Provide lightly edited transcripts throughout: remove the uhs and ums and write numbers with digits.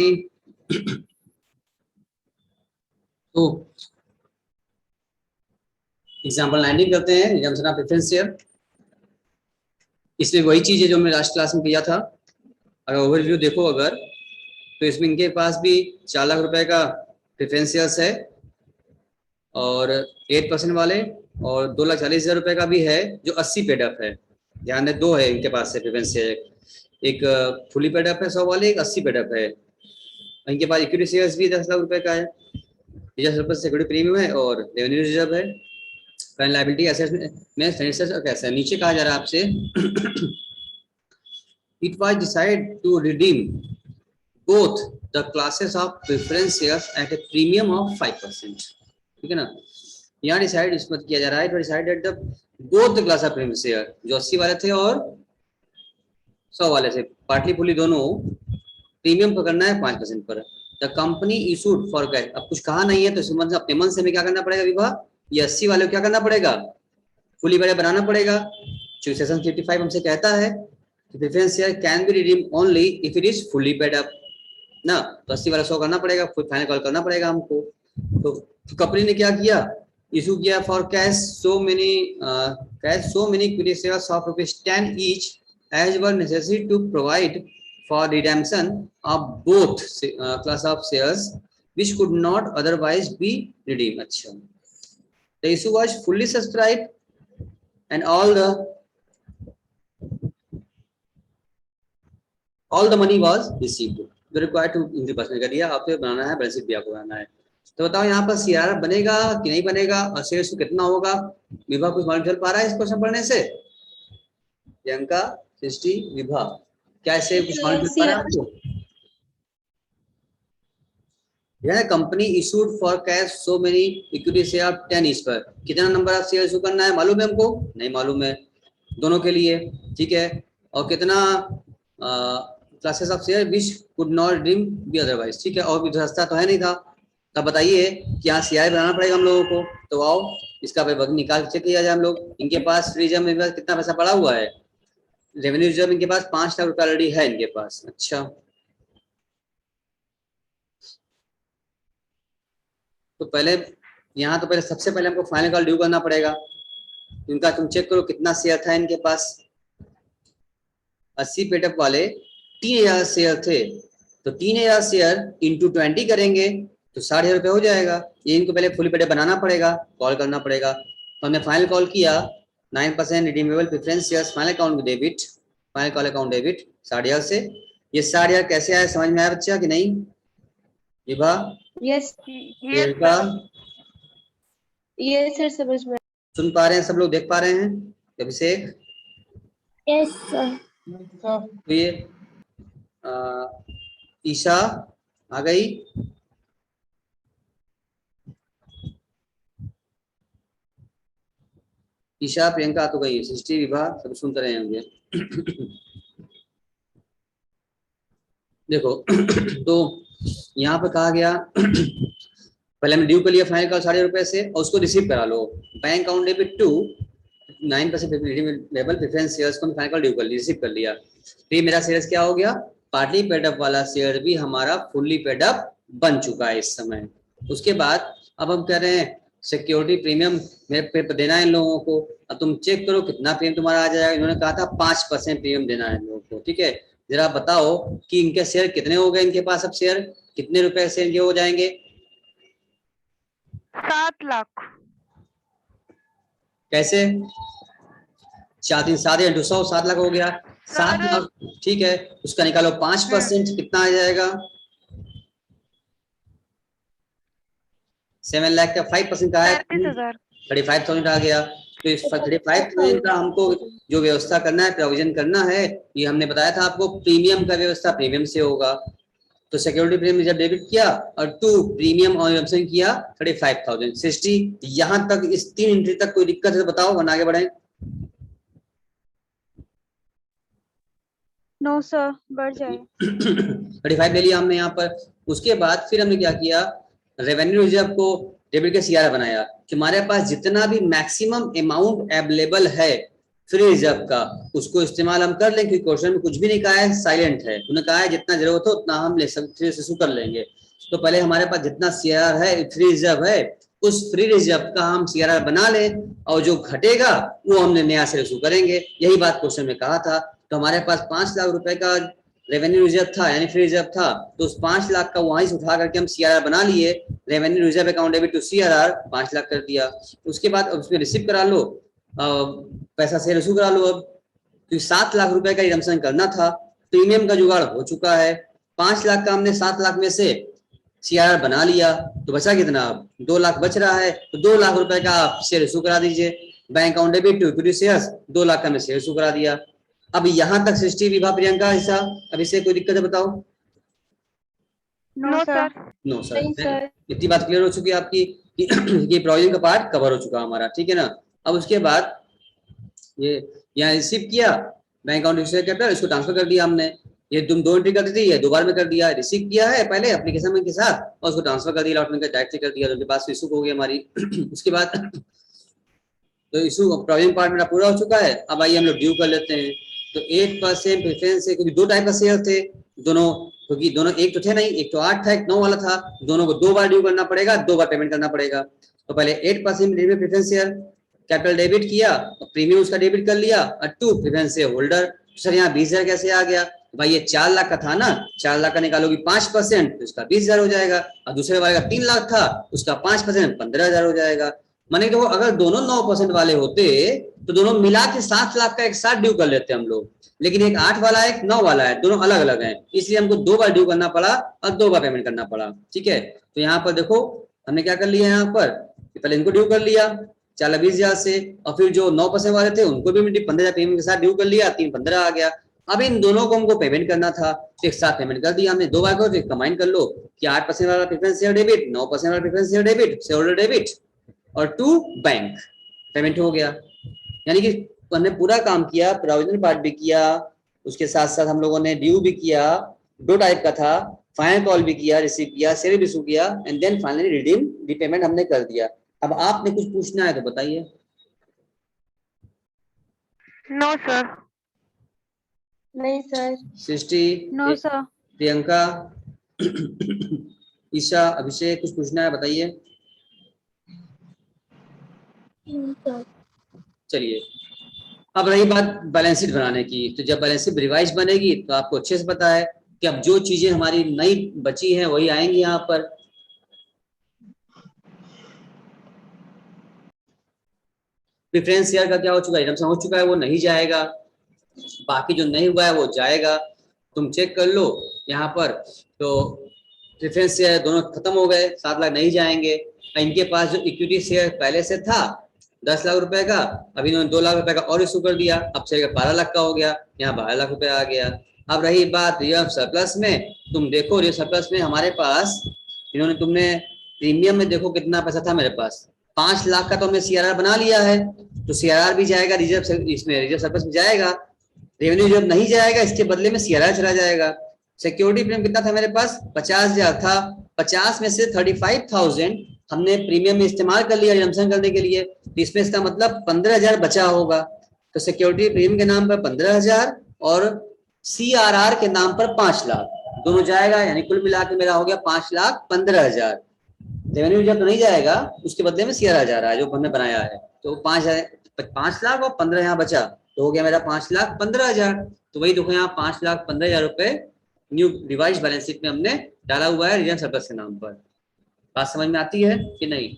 थी। तो एग्जाम्पल 19 करते हैं, रिडम्पशन ऑफ प्रेफरेंस शेयर। इसमें वही चीज है जो हमने लास्ट क्लास में किया था। अगर ओवरव्यू देखो अगर, तो इसमें इनके पास भी 4 लाख रुपए का प्रेफरेंस शेयर्स है और 8% वाले, और 2,40,000 रुपए का भी है जो 80 पेड अप है। ध्यान दें, दो है इनके पास से प्रेफरेंस शेयर, एक फुली पेड अप है 100 वाले, एक 80 पेड अप है। इनके पास इक्विटी शेयर्स भी 10 लाख रुपए का है, सिक्योरिटी प्रीमियम है और रेवेन्यू रिजर्व है। करंट लायबिलिटी एसेट्स में फर्नीचर्स और कैसे नीचे कहा जा रहा है आपसे it was decide to redeem both the classes of preference shares at a premium of 5%। ठीक है ना, यहाँ डिसाइड इसमें किया जा रहा है, it was decided the both the class of preference share, जो 80 वाले थे और 100 वाले थे, पार्टली फुली दोनों, प्रीमियम पकड़ना है 5% पर। The company issued for cash, अब कुछ कहा नहीं है तो इस मन से अपने मन से हमें क्या करना पड़ेगा विभा, ये 80 वाले को क्या करना पड़ेगा, फुली पेड बनाना पड़ेगा। सेक्शन 55 हमसे कहता है कि preference share can be redeem only if it is fully paid up ना, तो 80 वाला 100 करना पड़ेगा, फाइनल कॉल करना पड़ेगा हमको। तो कंपनी ने क्या किया, इशू किया for cash so many equity shares of ₹10 each as per necessary to provide for redemption of both class of shares which could not otherwise be redeemed. अच्छा, the issue was fully subscribed and all the money was received. The required to entry person कर दिया, आपको बनाना है, balance sheet भी आपको बनाना है। तो बताओ यहाँ पर सीआर बनेगा कि नहीं बनेगा और शेयर्स कितना होगा, विभा कुछ मालूम चल पा रहा है इस क्वेश्चन पढ़ने से? प्रियंका, सृष्टि, विभा, क्या ऐसे कुछ मालूम चल पा रहा है आपको? यह company issued for cash so many equity share 10 each पर, कितना नंबर ऑफ शेयर इशू करना है मालूम है हमको? नहीं मालूम है, दोनों के लिए। ठीक है, और कितना classes of share which could not redeem be otherwise. ठीक है, और भी रास्ता तो है नहीं था, तब बताइए क्या सीआई बनाना पड़ेगा हम लोगों को। तो आओ इसका वक्त निकाल चेक किया जाए हम लोग। इनके पास रिजर्व में कितना पैसा पड़ा हुआ है, रेवेन्यू रिजर्व इनके पास 5 लाख रुपया ऑलरेडी है इनके पास। अच्छा, तो पहले यहाँ तो पहले सबसे पहले हमको फाइनल कॉल ड्यू करना पड़ेगा। इनका तुम चेक करो कितना शेयर था इनके पास, 80 पेटअप वाले 3,000 शेयर थे, तो 3,000 शेयर इंटू 20 करेंगे तो 60,000 रुपये हो जाएगा। ये इनको पहले फुली पेटअप बनाना पड़ेगा, कॉल करना पड़ेगा। तो हमने फाइनल कॉल किया 9% redeemable preference shares, final account debit, final call account debit 60,000 से। ये 60,000 कैसे आया, समझ में आया बच्चा कि नहीं? विभा, यस सर, समझ में। सुन पा रहे हैं सब लोग, देख पा रहे हैं? अभिषेक, यस सर। तो ये ईशा आ गई, ईशा, प्रियंका तो गई, सृष्टि, विभा सब सुनते रहे होंगे। देखो तो यहाँ पर कहा गया पहले हमने ड्यू कर लिया फाइनल का 60,000 रुपए से, और उसको रिसीव करा लो। Bank account debit to 9% redeemable preference shares को फाइनल कॉल ड्यू कर लिया, रिसीव कर लिया। तो ये मेरा शेयर्स क्या हो गया, पार्टली पेड अप वाला शेयर भी हमारा फुल्ली पेड अप बन चुका है इस समय। उसके बाद अब हम कह रहे हैं सिक्योरिटी प्रीमियम मेरे पे देना है इन लोगों को। अब तुम चेक करो कितना प्रीमियम तुम्हारा आ जाएगा। इन्होंने कहा था 5% प्रीमियम देना है इन लोगों को। ठीक है, जरा बताओ कि इनके शेयर कितने हो गए, इनके पास अब शेयर कितने रुपए से इनके हो जाएंगे? 7 लाख। कैसे? 7 into 100 7 लाख हो गया। 7 लाख, ठीक है, उसका निकालो 5%, कितना आ जाएगा? 7 लाख का 5% का है 35,000 आ गया। तो इस 35,000 का हमको जो व्यवस्था करना है, प्रोविजन करना है, ये हमने बताया था आपको, प्रीमियम का व्यवस्था प्रीमियम से होगा। तो सिक्योरिटी प्रीमियम जब डेबिट किया और 2 प्रीमियम और ऑप्शन किया 35,000। 60 यहाँ तक, इस 3 एंट्री तक कोई दिक्कत है तो बताओ, वरना आगे बढ़े। नो सर, बढ़ जाए। 35 ले लिया हमने यहाँ पर। उसके बाद फिर हमने क्या किया, रेवेन्यू रिजर्व को डेबिट के सीआर बनाया कि हमारे पास जितना भी मैक्सिमम अमाउंट अवेलेबल है फ्री रिजर्व का, उसको इस्तेमाल हम कर लेंगे क्योंकि क्वेश्चन में कुछ भी नहीं कहा है, साइलेंट है। उन्होंने कहा है जितना जरूरत हो उतना हम ले सकते इशू कर लेंगे। तो पहले हमारे पास जितना सीआर है, फ्री रिजर्व है, उस फ्री रिजर्व का हम सीआरआर बना ले और जो घटेगा वो हमने नया से इशू करेंगे। यही बात क्वेश्चन में कहा था। तो हमारे पास 5 लाख रुपए का रेवेन्यू रिजर्व था यानी फ्री रिजर्व था, तो उस 5 लाख का वहीं से उठा करके हम सीआरआर बना लिए। Revenue reserve account debit to CRR 5 lakh कर दिया। उसके बाद उसमें रिसीव करा लो, पैसा से रिसीव करा लो। अब तो 7 लाख रुपए का रिडम्पशन करना था, प्रीमियम का जुगाड़ हो चुका है। 5 लाख का हमने 7 लाख में से सीआरआर बना लिया, तो बचा कितना? 2 लाख बच रहा है। तो 2 लाख रुपए का आप शेयर इशू करा दीजिए। Bank account debit to equity shares 2 lakh का मैं शेयर इशू करा दिया। अब यहां तक सृष्टि, विभा, प्रियंका ऐसा अब इससे कोई दिक्कत है बताओ? No sir. No sir. नहीं सर। इतनी बात क्लियर हो चुकी है आपकी कि ये प्रोविजन का पार्ट कवर हो चुका हमारा, ठीक है ना। अब उसके बाद ये यहाँ रिसीव किया, बैंक अकाउंट कैपिटल, इसको ट्रांसफर कर दिया हमने। ये तुम 2 एंट्री कर दी थी, ये 2 बार में कर दिया। रिसीव किया है पहले एप्लीकेशन में के साथ और उसको ट्रांसफर कर दिया, लॉटमेंट का डायरेक्टली कर दिया, तो उनके पास इशू हो गई हमारी। उसके बाद तो इशू प्रोविजन पार्ट मेरा पूरा हो चुका है। अब आइए हम लोग ड्यू कर लेते हैं। तो 8% प्रेफरेंस है क्योंकि 2 टाइप का शेयर थे दोनों, क्योंकि दोनों एक तो थे नहीं, एक तो 8 था, एक 9 वाला था। दोनों को 2 बार ड्यू करना पड़ेगा, 2 बार पेमेंट करना पड़ेगा। तो पहले 8% प्रेफरेंस शेयर कैपिटल डेबिट किया, प्रीमियम उसका डेबिट कर लिया, और 2 प्रेफरेंस शेयर होल्डर। सर यहाँ 20,000 कैसे आ गया? भाई ये 4 लाख का था ना, 4 लाख का निकालोगी 5% तो उसका 20,000 हो जाएगा, और दूसरे वाले का 3 लाख था, उसका 5% 15,000 हो जाएगा। माने देखो अगर दोनों 9% वाले होते तो दोनों मिला के 7 लाख का एक साथ ड्यू कर लेते हम लोग, लेकिन एक 8 वाला है, एक 9 वाला है, दोनों अलग अलग हैं, इसलिए हमको 2 बार ड्यू करना पड़ा और 2 बार पेमेंट करना पड़ा। ठीक है, तो यहाँ पर देखो हमने क्या कर लिया, यहाँ पर पहले इनको ड्यू कर लिया 4,20,000 से, और फिर जो 9% वाले थे उनको भी 15,000 पेमेंट के साथ ड्यू कर लिया, 3,15 आ गया। अब इन दोनों को हमको पेमेंट करना था, तो एक साथ पेमेंट कर दिया हमने, 2 बार करो तो कंबाइन कर लो कि 8% वाला प्रेफरेंस शेयर डेबिट, 9% वाला preference share debit, share holder debit और 2 बैंक पेमेंट हो गया। यानी कि हमने पूरा काम किया, प्रोविजनल पार्ट भी किया, उसके साथ साथ हम लोगों ने ड्यू भी किया, 2 टाइप का था, फाइनल कॉल भी किया, रिसीव किया, शेयर भी इशू किया, and then finally redeem repayment हमने कर दिया। अब आपने कुछ पूछना है तो बताइए। No sir. नहीं sir. Srishti, no sir. Priyanka, Isha, Abhishek, कुछ पूछना है बताइए। नहीं सर। चलिए, अब रही बात बैलेंस शीट बनाने की, तो जब बैलेंस शीट रिवाइज बनेगी तो आपको अच्छे से पता है कि अब जो चीजें हमारी नई बची हैं वही आएंगी यहाँ पर। प्रेफरेंस शेयर का क्या हो चुका है, रिडम्पशन हो चुका है, वो नहीं जाएगा। बाकी जो नहीं हुआ है वो जाएगा। तुम चेक कर लो यहाँ पर, तो प्रेफरेंस शेयर दोनों खत्म हो गए, 7 लाख नहीं जाएंगे। इनके पास जो इक्विटी शेयर पहले से था 10 लाख रुपए का, अभी इन्होंने 2 लाख रुपए का और इशू कर दिया, अब शेयर 12 लाख का हो गया, यहाँ 12 लाख रुपए आ गया। अब रही बात रिजर्व सरप्लस में, तुम देखो रिजर्व सरप्लस में हमारे पास इन्होंने, तुमने प्रीमियम में देखो कितना पैसा था मेरे पास, 5 लाख का तो हमने सीआरआर बना लिया है, तो सीआरआर भी जाएगा रिजर्व, इसमें रिजर्व सरप्लस में जाएगा। रेवेन्यू जब नहीं जाएगा इसके बदले में सीआरआर चला जाएगा। सिक्योरिटी प्रीमियम कितना था मेरे पास, 50,000 था, 50 में से 35,000 हमने प्रीमियम में इस्तेमाल कर लिया रिडम्पशन करने के लिए, तो इसमें इसका मतलब 15,000 बचा होगा। तो सिक्योरिटी प्रीमियम के नाम पर 15,000 और सीआरआर के नाम पर 5 लाख दोनों जाएगा, यानी कुल मिला के मेरा हो गया 5,15,000। रेवेन्यू जब नहीं जाएगा उसके बदले में सीआरआर जा रहा है जो हमने बनाया है, तो 5 लाख और 15 यहाँ बचा, तो हो गया मेरा 5,15,000। तो वही देखो यहाँ 5,15,000 रुपए न्यू रिवाइज बैलेंस शीट में हमने डाला हुआ है रिजर्व सरप्लस के नाम पर। बात समझ में आती है कि नहीं?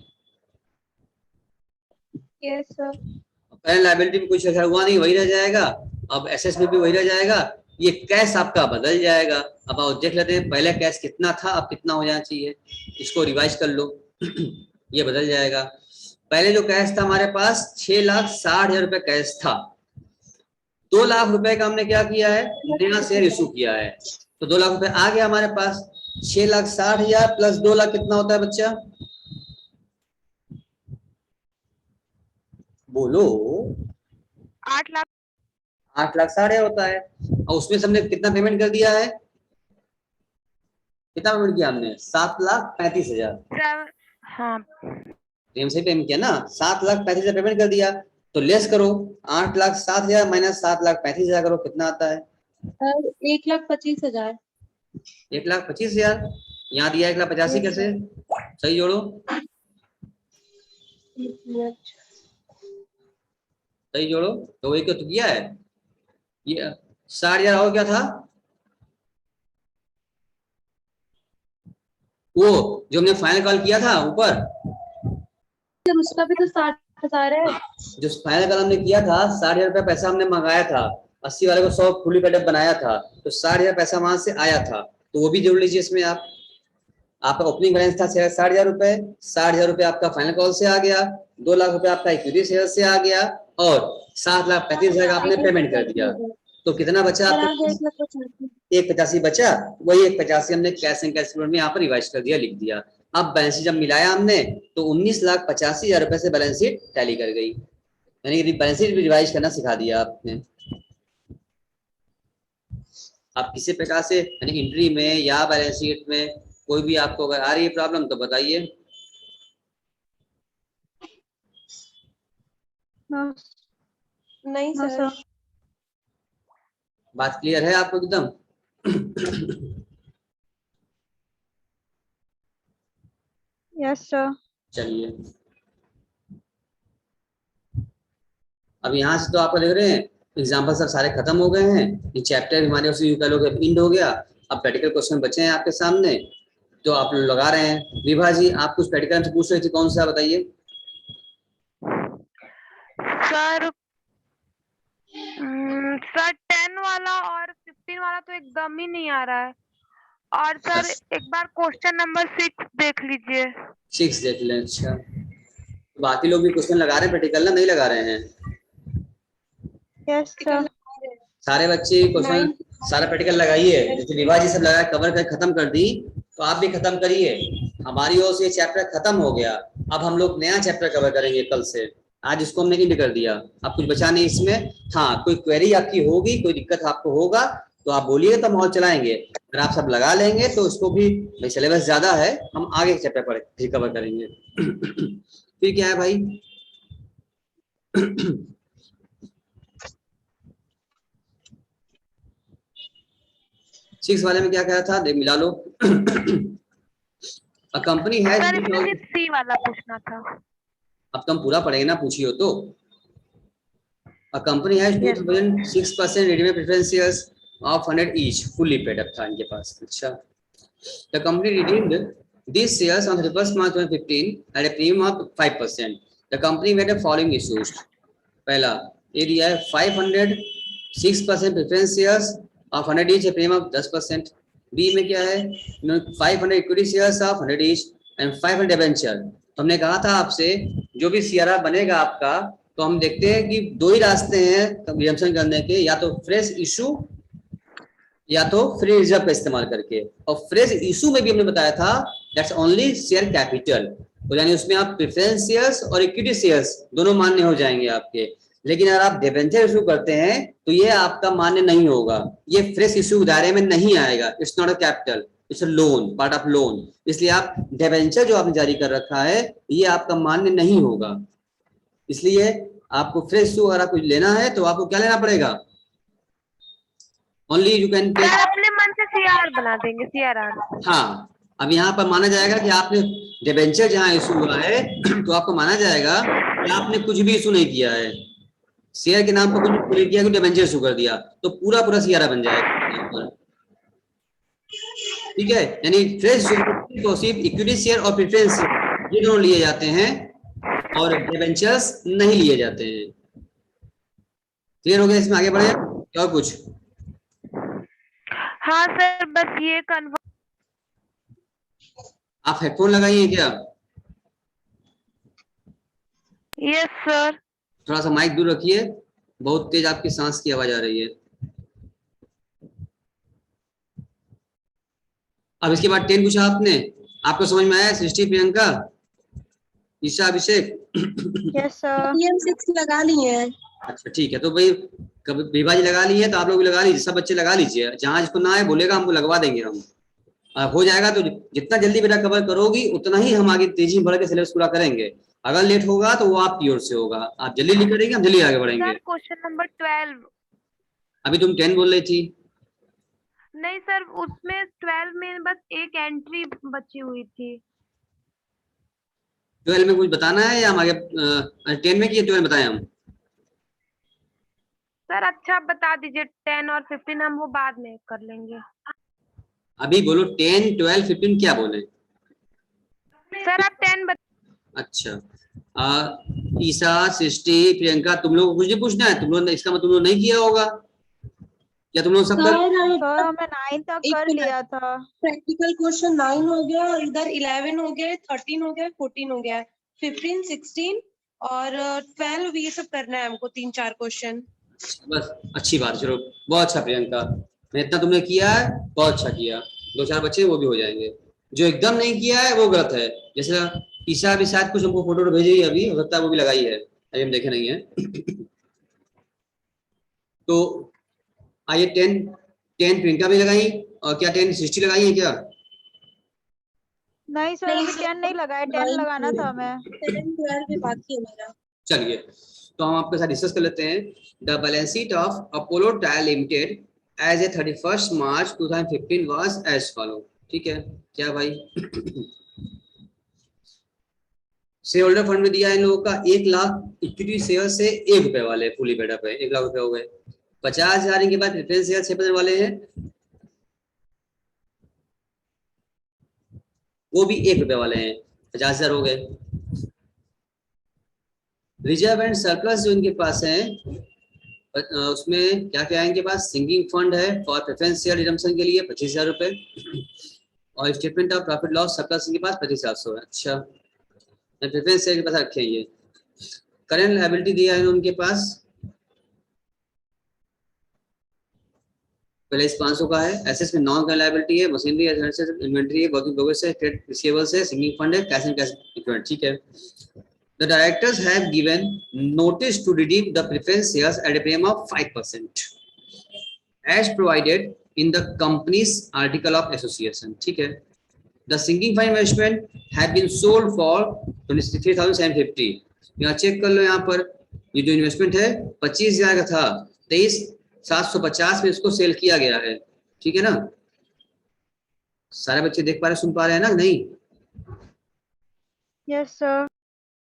Yes sir. करंट लायबिलिटी में कुछ ऐसा हुआ नहीं, वही रह जाएगा। अब एसेट्स में भी वही रह जाएगा। ये कैश आपका बदल जाएगा। अब आप देख लेते हैं पहले कैश कितना था, अब कितना हो जाना चाहिए, इसको रिवाइज कर लो। ये बदल जाएगा। पहले जो कैश था हमारे पास 6,60,000 रुपए कैश था, 2 लाख रुपए का हमने क्या किया है, नया शेयर इशू किया है, तो 2 लाख रुपए आ गया हमारे पास। 6,60,000 प्लस 2 लाख कितना होता है बच्चा, बोलो? 8 लाख। 8,60,000 होता है, और उसमें से हमने कितना पेमेंट कर दिया है, कितना पेमेंट किया हमने, 7,35,000। हाँ। प्रेम से पेमेंट किया ना, 7,35,000 पेमेंट कर दिया। तो लेस करो, 8,07,000 माइनस 7,35,000 करो, कितना आता है? सर 1,25,000। 1,25,000। यहाँ दिया 1,85,000 Yes, कैसे? सही जोड़ो, एक मिनट। सही जोड़ो। तो वही तो किया है ये। 60,000 और क्या था? वो जो हमने फाइनल कॉल किया था ऊपर, सर उसका भी तो 60,000 है। जो फाइनल कॉल हमने किया था, 60,000 रुपया पैसा हमने मंगाया था, 80 वाले को 100 फुली पेडअप बनाया था, तो 60,000 पैसा वहां से आया था, तो वो भी जोड़ लीजिए इसमें आप। आपका ओपनिंग बैलेंस था 60,000 रुपए, 60,000 रुपए आपका फाइनल कॉल से आ गया, 2 लाख रुपए आपका इक्विटी शेयर से आ गया, और 7,35,000 का आपने पेमेंट कर दिया। तो कितना बचा सर आपके आ गया पास? 1,85,000। 1,85,000 बचा। वही 1,85,000 हमने कैश एंड कैश में यहाँ पर रिवाइज कर दिया, लिख दिया। अब बैलेंस शीट जब मिलाया हमने तो 19,85,000 रुपए से बैलेंस शीट टैली कर गई, यानी कि बैलेंस शीट भी रिवाइज करना सिखा दिया आपने। आप किसी प्रकार से यानी एंट्री में या बैलेंस शीट में कोई भी आपको अगर आ रही है प्रॉब्लम तो बताइए। नहीं नो सर। सर। बात क्लियर है आपको एकदम? Yes sir. चलिए, अब यहाँ से तो आपको देख रहे हैं एग्जाम्पल सब सारे खत्म हो गए हैं, ये चैप्टर हमारे उसी कह लो एंड हो गया। अब प्रैक्टिकल क्वेश्चन बचे हैं आपके सामने, तो आप लोग लगा रहे हैं। विभा जी, आप कुछ प्रैक्टिकल से पूछ रहे थे, कौन सा बताइए? सर सर 10 वाला और 15 वाला तो एकदम ही नहीं आ रहा है। और सर एक बार क्वेश्चन नंबर 6 देख लीजिए। 6 देख लें। अच्छा, बाकी लोग भी क्वेश्चन लगा रहे हैं प्रैक्टिकल, ना नहीं लगा रहे हैं? Yes sir. सारे बच्चे क्वेश्चन सारा प्रैक्टिकल लगाइए, जैसे विभा जी सब लगा कवर कर खत्म कर दी, तो आप भी खत्म करिए। हमारी ओर से चैप्टर खत्म हो गया, अब हम लोग नया चैप्टर कवर करेंगे कल से। आज इसको हमने एंड कर दिया, अब कुछ बचा नहीं इसमें। हाँ, कोई क्वेरी आपकी होगी, कोई दिक्कत आपको होगा तो आप बोलिए, तो हम और चलाएंगे। अगर आप सब लगा लेंगे तो उसको भी, भाई सिलेबस ज्यादा है, हम आगे चैप्टर पर फिर कवर करेंगे। फिर क्या है भाई? 6 वाले में क्या कहा था, देख मिला लो। अ कंपनी हैज, सर इसमें सिर्फ सी वाला पूछना था। अब तो हम पूरा पढ़ेंगे ना, पूछिए तो। A company has 2,6% redeemable preference shares of 100 each, fully paid up था इनके पास। अच्छा, the company redeemed these shares on 31st March 2015 at a premium of 5%. The company made the following issues. पहला ये दिया है 506% preference shares of 100 each, premium of 10%। B में क्या है, 500 equity shares of 100 each and 500 debenture. तो हमने कहा था आपसे, जो भी सीआरआर बनेगा आपका, तो हम देखते हैं कि दो ही रास्ते हैं रिडम्पशन करने के, या तो फ्रेश इशू या तो फ्री रिजर्व का इस्तेमाल करके। और फ्रेश इशू में भी हमने बताया था दैट्स ओनली शेयर कैपिटल, तो यानी उसमें आप प्रेफरेंस शेयर्स और इक्विटी शेयर्स दोनों मान्य हो जाएंगे आपके। लेकिन अगर आप डिबेंचर इशू करते हैं तो ये आपका मान्य नहीं होगा, ये फ्रेश इशू दायरे में नहीं आएगा। It's not a capital, it's a loan, part of loan. इसलिए आप डिबेंचर जो आपने जारी कर रखा है ये आपका मान्य नहीं होगा। इसलिए आपको फ्रेश इशू अगर कुछ लेना है तो आपको क्या लेना पड़ेगा, only you can take. Sir अपने मन से सीआर बना देंगे, सीआरआर। हाँ, अब यहाँ पर माना जाएगा कि आपने डिबेंचर जहाँ इशू हुआ है तो आपको माना जाएगा कि आपने कुछ भी इशू नहीं किया है, शेयर के नाम पर कुछ भी नहीं किया, डिबेंचर इशू कर दिया, तो पूरा पूरा सीआरआ बन जाएगा। ठीक है, यानी फ्रेश तो सिर्फ इक्विटी शेयर और प्रेफरेंस ये दोनों लिए जाते हैं और डिबेंचर्स नहीं लिए जाते हैं। क्लियर हो गया? इसमें आगे बढ़े और कुछ? हाँ सर, बस ये कन्फर्म। आप हेडफोन लगाइए क्या? Yes sir. थोड़ा सा माइक दूर रखिए, बहुत तेज आपकी सांस की आवाज आ रही है। अब इसके बाद 10 पूछा आपने, आपको समझ में आया? सृष्टि, प्रियंका, ईशा, अभिषेक? Yes sir. हम 6 लगा लिए हैं। अच्छा ठीक है, तो भाई कभी विभा जी लगा ली है तो आप लोग भी लगा लीजिए, सब बच्चे लगा लीजिए। जहां जिसको ना आए बोलेगा, हमको लगवा देंगे हम। हो जाएगा तो जितना जल्दी बेटा कवर करोगी उतना ही हम आगे तेजी बढ़ के सिलेबस पूरा करेंगे। अगर लेट होगा तो वो आप की ओर से होगा। आप जल्दी लिख करेंगे, हम जल्दी आगे बढ़ेंगे। Sir question number 12। अभी तुम 10 बोल रही थी। नहीं सर, उसमें 12 में बस एक एंट्री बची हुई थी। 12 में कुछ बताना है या हम आगे 10 में कि 12 बताएं हम? सर अच्छा आप बता दीजिए, 10 और 15 हम वो बाद में कर लेंगे। अभी बोलो 10, 12, 15 क्या बोले? सर आप 10 अच्छा, ईसा, सृष्टि, प्रियंका, तुम लोग को कुछ नहीं पूछना है? तुम लोग इसका मतलब तुम लोग नहीं किया होगा या तुम लोग सब कर? सर हमने 9 तक कर लिया था। प्रैक्टिकल क्वेश्चन 9 हो गया और इधर 11 हो गया, 13 हो गया, 14 हो गया, 15, 16 और 12 ये सब करना है हमको, 3-4 क्वेश्चन। बस अच्छी बात, चलो बहुत अच्छा प्रियंका, मैं इतना तुमने किया है, बहुत अच्छा किया। 2-4 बच्चे वो भी हो जाएंगे। जो एकदम नहीं किया है वो गलत है। जैसे ईशा भी शायद कुछ हमको फोटो भेजी है, अभी हो सकता है वो भी लगाई है, अभी हम देखे नहीं है। तो आइए 10 प्रियंका भी लगाई, और क्या 10 सृष्टि लगाई है क्या? नहीं सर अभी 10 नहीं लगाए, 10 लगाना था हमें। 10, 12 भी बाकी है मेरा। चलिए तो हम आपके साथ डिस्कस कर लेते हैं। The balance sheet of Apollo tyre limited as a 31 March 2015 was as follow. ठीक है क्या भाई? शेयर होल्डर फंड में दिया है इन लोगों का 1 लाख इक्विटी शेयर से 1 रुपए वाले, फुली पेड अप है, 1 लाख रुपए हो गए। 50,000 के बाद प्रेफरेंस शेयर 6% वाले हैं, वो भी 1 रुपए वाले हैं, 50,000 हो गए। रिजर्व एंड सरप्लस जो इनके पास है, उसमें क्या क्या है इनके पास? सिंकिंग फंड है फॉर प्रेफरेंस शेयर रिडम्पशन के लिए 25,000 रुपए, और statement of profit loss surplus इनके पास 25,700 है। अच्छा, प्रेफरेंस शेयर के पास रखे ये। करेंट लायबिलिटी दिया है उनके पास, पहले इस 500 का है। एसेट्स में नॉन करंट लायबिलिटी है, मशीनरी है, इन्वेंटरी है, वर्किंग प्रोग्रेस है, ट्रेड रिसीवेबल्स है, सिंकिंग फंड है, कैश एंड कैश इक्विवेलेंट। ठीक है। The directors have given notice to redeem the preference shares at a premium of 5% as provided in the company's article of association. ठीक है। The sinking fund investment have been sold for 23,750. यहाँ check कर लो, यहाँ पर ये जो investment है 25,000 का था, 23,750 में इसको सेल किया गया है। ठीक है ना? सारे बच्चे देख पा रहे, सुन पा रहे हैं ना? नहीं? Yes sir.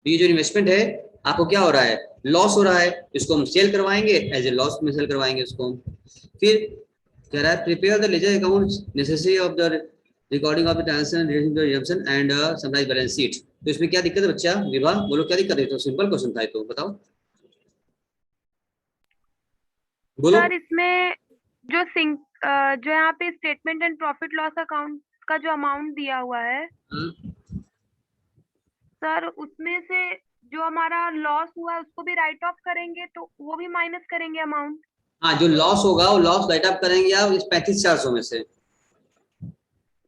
ये जो इन्वेस्टमेंट है आपको क्या हो रहा है? लॉस हो रहा है, इसको हम सेल करवाएंगे, एज ए लॉस में सेल करवाएंगे इसको। फिर कह रहा है prepare the ledger accounts necessary of the recording of the transaction and summarise balance sheet. तो इसमें क्या दिक्कत है बच्चा? विभा बोलो क्या दिक्कत है? तो सिंपल क्वेश्चन था, तो बताओ बोलो। सर इसमें जो जो यहाँ पे statement and profit loss account का जो अमाउंट दिया हुआ है सर, उसमें से जो हमारा लॉस हुआ है उसको भी राइट ऑफ करेंगे, तो वो भी माइनस करेंगे अमाउंट। हाँ, जो लॉस होगा वो लॉस राइट अप करेंगे आप इस 35,400 में से।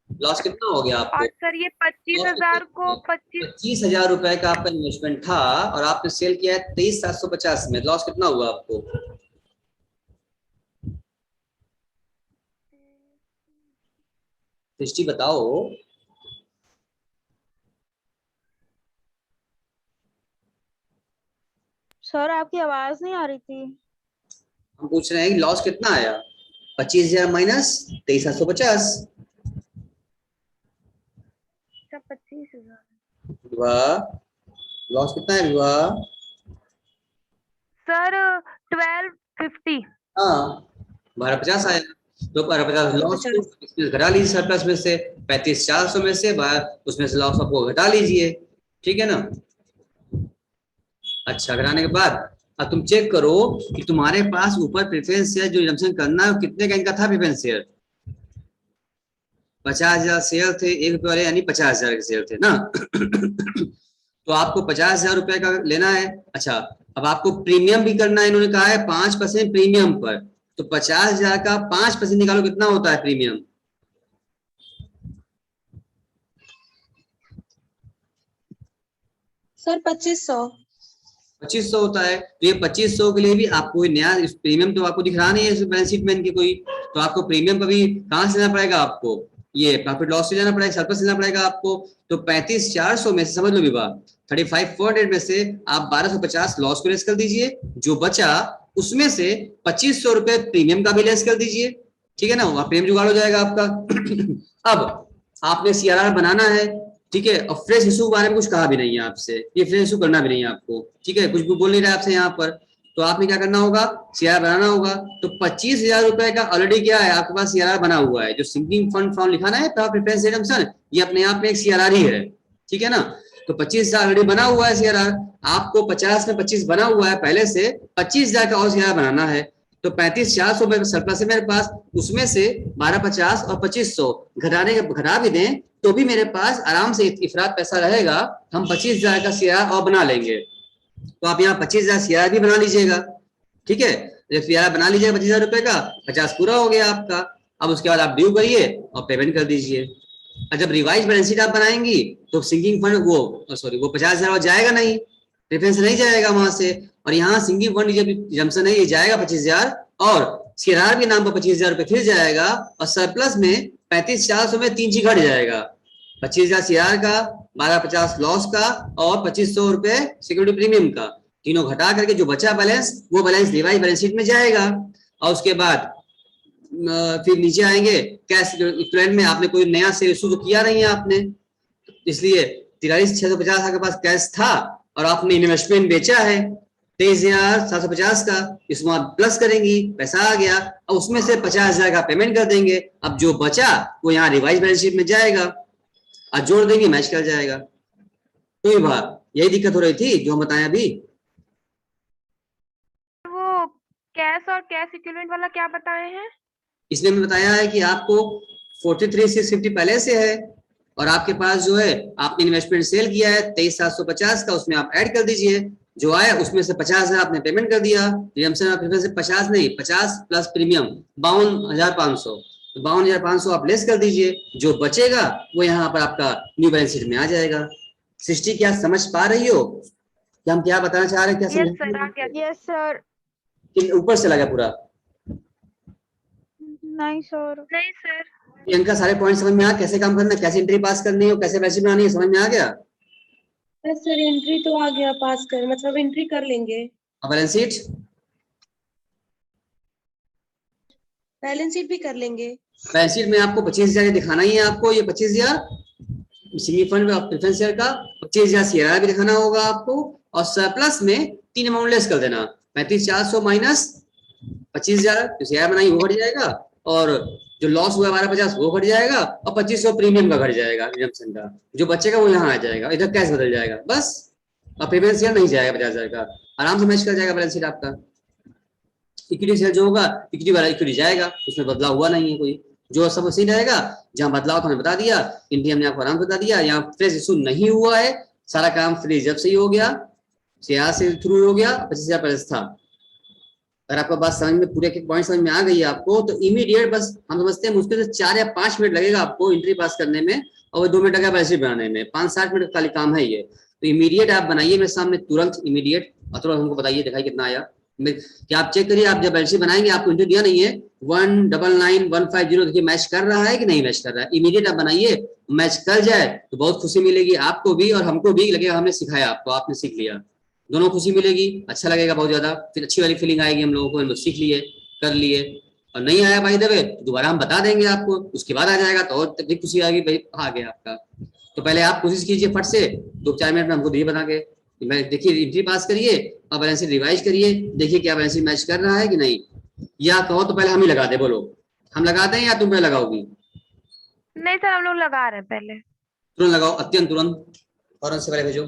लॉस कितना हो गया आपको? और सर ये 25,000 को 25,000 रुपए का आपका इन्वेस्टमेंट था और आपने सेल किया है 23,750 में, लॉस कितना हुआ आपको? सृष्टि बताओ। सर आपकी आवाज नहीं आ रही थी। हम पूछ रहे हैं कि लॉस कितना आया? 25,000 माइनस 23,750। 25,000 विवाह, लॉस कितना है विवाह? सर 1250। हाँ, 1250 आया। तो 1250 लॉस को इसमें घटा लीजिए, सरप्लस में से 35,400 में से उसमें से लॉस आपको घटा लीजिए। ठीक है ना? अच्छा, घटाने के बाद अब तुम चेक करो कि तुम्हारे पास ऊपर प्रेफरेंस शेयर जो रिडम्पशन करना है कितने का इनका था प्रेफरेंस शेयर? 50,000 शेयर थे, 1 रुपए वाले, यानी 50,000 के शेयर थे ना? तो आपको 50,000 रुपए का लेना है। अच्छा, अब आपको प्रीमियम भी करना है, इन्होंने कहा है 5% प्रीमियम पर। तो 50,000 का 5% निकालो, कितना होता है प्रीमियम? सर 2500। 2500 होता है। तो ये 2500 के लिए भी आपको नया प्रीमियम तो आपको दिख रहा नहीं है बैलेंस शीट में इनकी कोई, तो आपको प्रीमियम का भी कहां से लेना पड़ेगा आपको? ये प्रॉफिट लॉस से जाना पड़ेगा, सरप्लस लेना पड़ेगा आपको। तो 35,400 में से समझ लो विवाह, 35,400 में से आप 1250 लॉस को लेस कर दीजिए, जो बचा उसमें से 2500 रुपए प्रीमियम का भी लेस कर दीजिए, ठीक है ना, वहां प्रीमियम जुगाड़ हो जाएगा आपका। अब आपने सीआरआर बनाना है, ठीक है, और फ्रेश इशू के बारे में कुछ कहा भी नहीं है आपसे, ये फ्रेश इशू करना भी नहीं है आपको, ठीक है, कुछ भी बोल नहीं रहा आपसे यहाँ पर। तो आपने क्या करना होगा, सीआरआर बनाना होगा। तो 25,000 रुपए का ऑलरेडी क्या है आपके पास सीआरआर बना हुआ है, जो सिंकिंग फंड फॉर्म लिखा है प्रेफरेंस रिडम्पशन, ये अपने आप में एक सीआरआर ही है, ठीक है ना। तो 25,000 ऑलरेडी बना हुआ है सीआरआर, आपको 50 में 25 बना हुआ है पहले से, 25,000 का और सीआरआर बनाना है। तो 35,400 सरप्लस है मेरे पास, उसमें से 1250 और 2500 घटा भी दें तो भी मेरे पास आराम से इफरात पैसा रहेगा, हम 25,000 का सीआरआर और बना लेंगे। तो आप यहाँ 25,000 सीआरआर भी बना लीजिएगा, ठीक है, जब सीआरआर बना लीजिएगा 25,000 रुपए का, 50 पूरा हो गया आपका। अब उसके बाद आप ड्यू करिए और पेमेंट कर दीजिए। और जब रिवाइज बैलेंस शीट आप बनाएंगी तो सिंकिंग फंड वो 50,000 जाएगा नहीं, प्रेफरेंस नहीं जाएगा वहां से, और यहाँ सिंकिंग फंड जब जमसन है ये जाएगा 25,000, और सीआरआर के नाम पर 25,000 रुपए फिर जाएगा, और सरप्लस में 35,400 में 3 चीज घट जाएगा, 25,000 सीआरआर का, 1250 लॉस का, और 2,500 रुपए सिक्योरिटी प्रीमियम का, तीनों घटा करके जो बचा बैलेंस वो बैलेंस रिवाइज बैलेंस शीट में जाएगा। और उसके बाद फिर नीचे आएंगे कैश इक्विवेलेंट में, आपने कोई नया सेल इशू तो किया नहीं है आपने, इसलिए 43,650 आपके पास कैश था, और आपने इन्वेस्टमेंट बेचा है 23,750 का, इसमें आप प्लस करेंगी, पैसा आ गया, और उसमें से 50,000 का पेमेंट कर देंगे। अब जो बचा वो यहाँ रिवाइज बैलेंस शीट में जाएगा, और जोड़ देंगे मैच कर जाएगा। तो ये बात यही दिक्कत हो रही थी जो हम बताएं अभी। वो कैश और कैश इक्विवेलेंट वाला क्या बताए हैं? इसने में बताया है कि आपको 43,650 पहले से है, और आपके पास जो है आपने इन्वेस्टमेंट सेल किया है 23,750 का, उसमें आप ऐड कर दीजिए, जो आया उसमें से 50,000 आपने पेमेंट कर दिया, से 50 नहीं 50 प्लस प्रीमियम 52,500, तो 52,500 आप लेस कर दीजिए, जो बचेगा वो यहाँ पर आपका न्यू बैलेंस शीट में आ जाएगा। सृष्टि क्या समझ पा रही हो कि हम क्या बताना चाह रहे हैं, क्या यस सर, आ समझ गया। Yes sir. ऊपर से लगा पूरा? नहीं सर। नहीं सर। प्रियंका सारे पॉइंट समझ में आ, कैसे काम करना है, कैसे एंट्री पास करनी है और कैसे बैलेंस शीट बनानी है, समझ में आ गया? सर एंट्री तो आ गया, पास कर मतलब एंट्री कर लेंगे। बैलेंस शीट बैलेंस शीट भी कर लेंगे। बैलेंस शीट में आपको 25,000 दिखाना ही है आपको, ये 25,000 सिंगल फंड में प्रेफरेंस शेयर का, 25,000 सीआरआर भी दिखाना होगा आपको, और सरप्लस में 3 अमाउंट लेस कर देना, 35,400 माइनस 25,000 जो सीआरआर बनाई वो घट जाएगा, और जो लॉस हुआ 1250 वो घट जाएगा, और 2,500 प्रीमियम का घट जाएगा रिडम्पशन का, जो बचेगा वो यहाँ आ जाएगा, इधर कैश बदल जाएगा बस, और प्रीमियम शेयर नहीं जाएगा 50,000 का, आराम से मैच कर जाएगा बैलेंस शीट आपका। इक्विटी शेयर जो होगा इक्विटी वाला इक्विटी जाएगा, उसमें बदलाव हुआ नहीं है कोई, जो सब उसी रहेगा, जहां बदलाव था हमने बता दिया, इंडी हमने आपको आराम से बता दिया, यहाँ फ्रेश इशू नहीं हुआ है, सारा काम फ्री जब से ही हो गया, शेयर से थ्रू हो गया, 25,000 पैलेस था। अगर आपको बात समझ में पूरे एक पॉइंट समझ में आ गई है आपको, तो इमीडिएट बस हम समझते हैं मुश्किल से 4 या 5 मिनट लगेगा आपको एंट्री पास करने में, और 2 मिनट का बैलेंस शीट बनाने में, 5-7 मिनट खाली काम है ये। तो इमीडिएट आप बनाइए मेरे सामने तुरंत, इमीडिएट, और तुरंत हमको बताइए दिखाई कितना आया, क्या आप चेक करिए, आप जब बैलेंस शीट बनाएंगे आपको एंट्री दिया नहीं है 199,150, देखिए मैच कर रहा है कि नहीं मैच कर रहा है, इमीडिएट आप बनाइए, मैच कर जाए तो बहुत खुशी मिलेगी आपको भी, और हमको भी लगेगा हमने सिखाया आपको, आपने सीख लिया, दोनों खुशी मिलेगी, अच्छा लगेगा बहुत ज्यादा, फिर अच्छी वाली फीलिंग आएगी हम लोगों को, हम लोग सीख लिए, कर लिए, और नहीं आया भाई दबे दोबारा हम बता देंगे आपको, उसके बाद आ जाएगा तो और भी खुशी आएगी भाई आ गया आपका। तो पहले आप कोशिश कीजिए फट से 2-4 मिनट में हमको दिए बना के, देखिए एंट्री पास करिए और बैलेंस शीट रिवाइज करिए, देखिए क्या बैलेंस शीट मैच कर रहा है कि नहीं, या कहो तो पहले हम ही लगा दे, बोलो हम लगा दें या तुम पहले लगाओगी? नहीं सर, हम लोग लगा रहे हैं पहले। तुरंत लगाओ, अत्यंत तुरंत, फौरन से पहले भेजो।